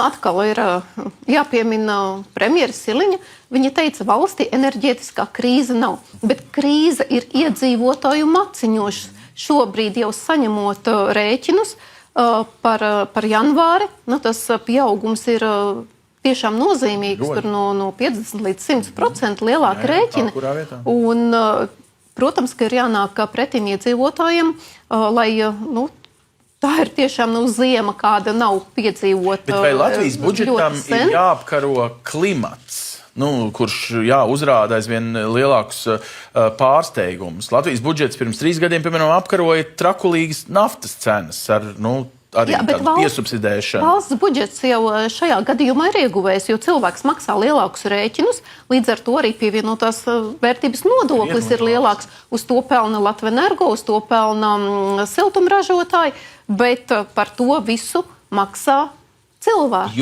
atkal ir jāpiemina premjera Siliņa. Viņa teica, valstī enerģētiskā krīze nav, bet krīze ir iedzīvotāju maciņošs. Šobrīd jau saņemot rēķinus par janvāri, tas pieaugums ir tiešām nozīmīgs, tur no 50 līdz 100% lielāka rēķina. Un, protams, ka ir jānāk pretim iedzīvotājiem, lai, tā ir tiešām ziema, kāda nav piedzīvota. Bet vai Latvijas budžetam ir jāapkaro klimats, kurš uzrāda aizvien lielākus pārsteigumus? Latvijas budžets pirms 3 gadiem, piemēram, apkaroja trakulīgas naftas cenas ar, arī tādu piesubsidēšanu. Valsts budžets jau šajā gadījumā ir ieguvējis, jo cilvēks maksā lielākus rēķinus, līdz ar to arī pievienotās vērtības nodoklis ir lielāks. Uz to pelna Latvenergo, uz to pelna siltumražotāji, bet par to visu maksā cilvēks.